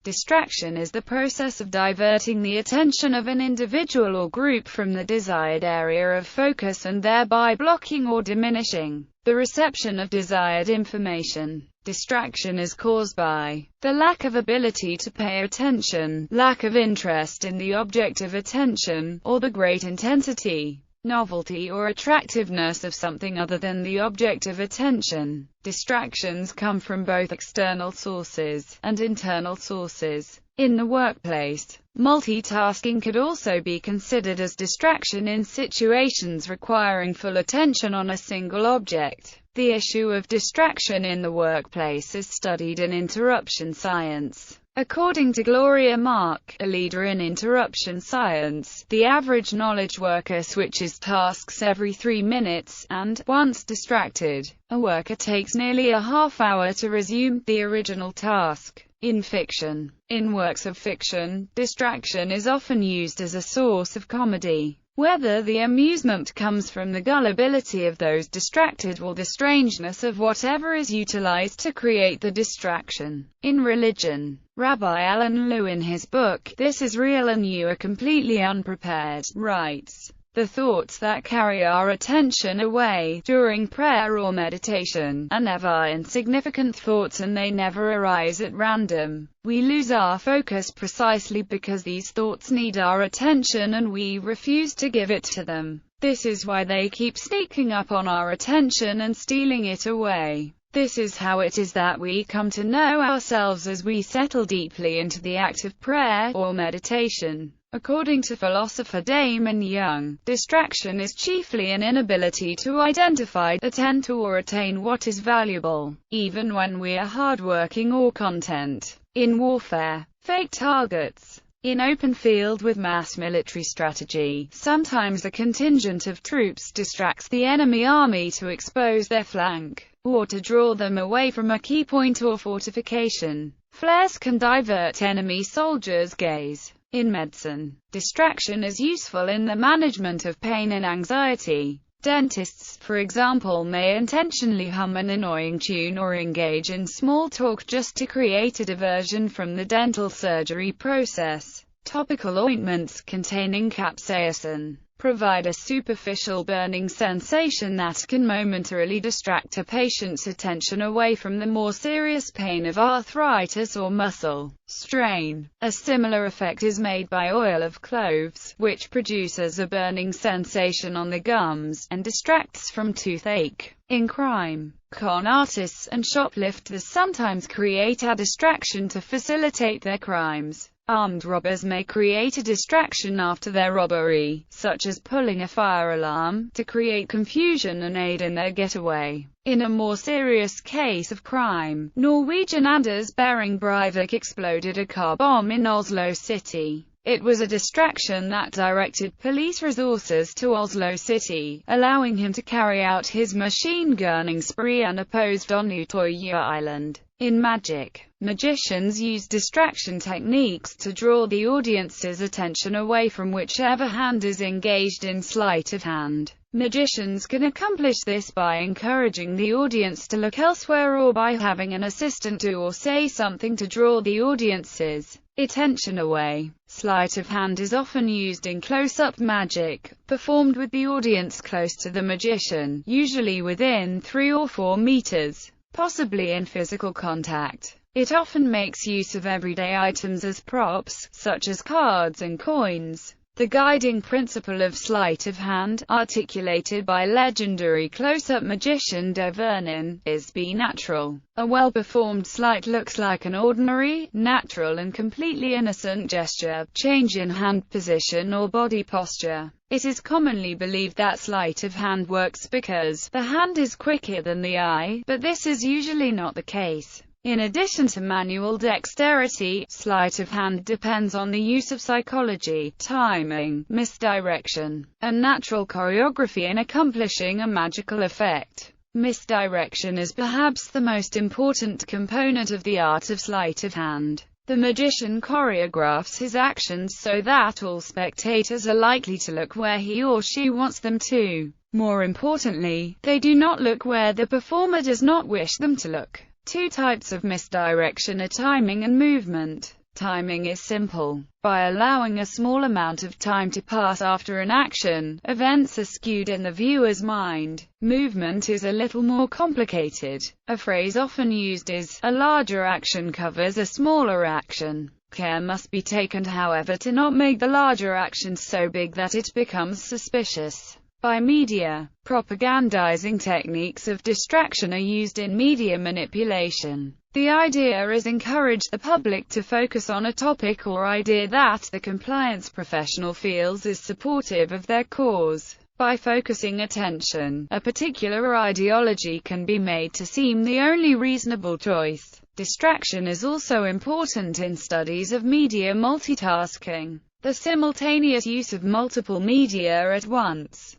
Distraction is the process of diverting the attention of an individual or group from the desired area of focus and thereby blocking or diminishing the reception of desired information. Distraction is caused by the lack of ability to pay attention, lack of interest in the object of attention, or the great intensity, novelty or attractiveness of something other than the object of attention. Distractions come from both external sources and internal sources. In the workplace, multitasking could also be considered as distraction in situations requiring full attention on a single object. The issue of distraction in the workplace is studied in interruption science. According to Gloria Mark, a leader in interruption science, the average knowledge worker switches tasks every 3 minutes, and, once distracted, a worker takes nearly a half hour to resume the original task. In fiction, in works of fiction, distraction is often used as a source of comedy. Whether the amusement comes from the gullibility of those distracted or the strangeness of whatever is utilized to create the distraction. In religion, Rabbi Alan Lew in his book, This Is Real and You Are Completely Unprepared, writes, "The thoughts that carry our attention away during prayer or meditation are never insignificant thoughts, and they never arise at random. We lose our focus precisely because these thoughts need our attention and we refuse to give it to them. This is why they keep sneaking up on our attention and stealing it away. This is how it is that we come to know ourselves as we settle deeply into the act of prayer or meditation." According to philosopher Damon Young, distraction is chiefly an inability to identify, attend to or attain what is valuable, even when we are hardworking or content. In warfare, fake targets. In open field with mass military strategy, sometimes a contingent of troops distracts the enemy army to expose their flank, or to draw them away from a key point or fortification. Flares can divert enemy soldiers' gaze. In medicine, distraction is useful in the management of pain and anxiety. Dentists, for example, may intentionally hum an annoying tune or engage in small talk just to create a diversion from the dental surgery process. Topical ointments containing capsaicin provide a superficial burning sensation that can momentarily distract a patient's attention away from the more serious pain of arthritis or muscle strain. A similar effect is made by oil of cloves, which produces a burning sensation on the gums, and distracts from toothache. In crime, con artists and shoplifters sometimes create a distraction to facilitate their crimes. Armed robbers may create a distraction after their robbery, such as pulling a fire alarm, to create confusion and aid in their getaway. In a more serious case of crime, Norwegian Anders Behring Breivik exploded a car bomb in Oslo City. It was a distraction that directed police resources to Oslo City, allowing him to carry out his machine-gunning spree unopposed on Utoya Island. In magic, magicians use distraction techniques to draw the audience's attention away from whichever hand is engaged in sleight of hand. Magicians can accomplish this by encouraging the audience to look elsewhere or by having an assistant do or say something to draw the audience's attention away. Sleight of hand is often used in close-up magic, performed with the audience close to the magician, usually within 3 or 4 meters, possibly in physical contact. It often makes use of everyday items as props, such as cards and coins. The guiding principle of sleight of hand, articulated by legendary close-up magician de Vernon, is be natural. A well-performed sleight looks like an ordinary, natural and completely innocent gesture, change in hand position or body posture. It is commonly believed that sleight of hand works because the hand is quicker than the eye, but this is usually not the case. In addition to manual dexterity, sleight of hand depends on the use of psychology, timing, misdirection, and natural choreography in accomplishing a magical effect. Misdirection is perhaps the most important component of the art of sleight of hand. The magician choreographs his actions so that all spectators are likely to look where he or she wants them to. More importantly, they do not look where the performer does not wish them to look. Two types of misdirection are timing and movement. Timing is simple. By allowing a small amount of time to pass after an action, events are skewed in the viewer's mind. Movement is a little more complicated. A phrase often used is, "A larger action covers a smaller action." Care must be taken, however, to not make the larger action so big that it becomes suspicious. By media, propagandizing techniques of distraction are used in media manipulation. The idea is encourage the public to focus on a topic or idea that the compliance professional feels is supportive of their cause. By focusing attention, a particular ideology can be made to seem the only reasonable choice. Distraction is also important in studies of media multitasking, the simultaneous use of multiple media at once.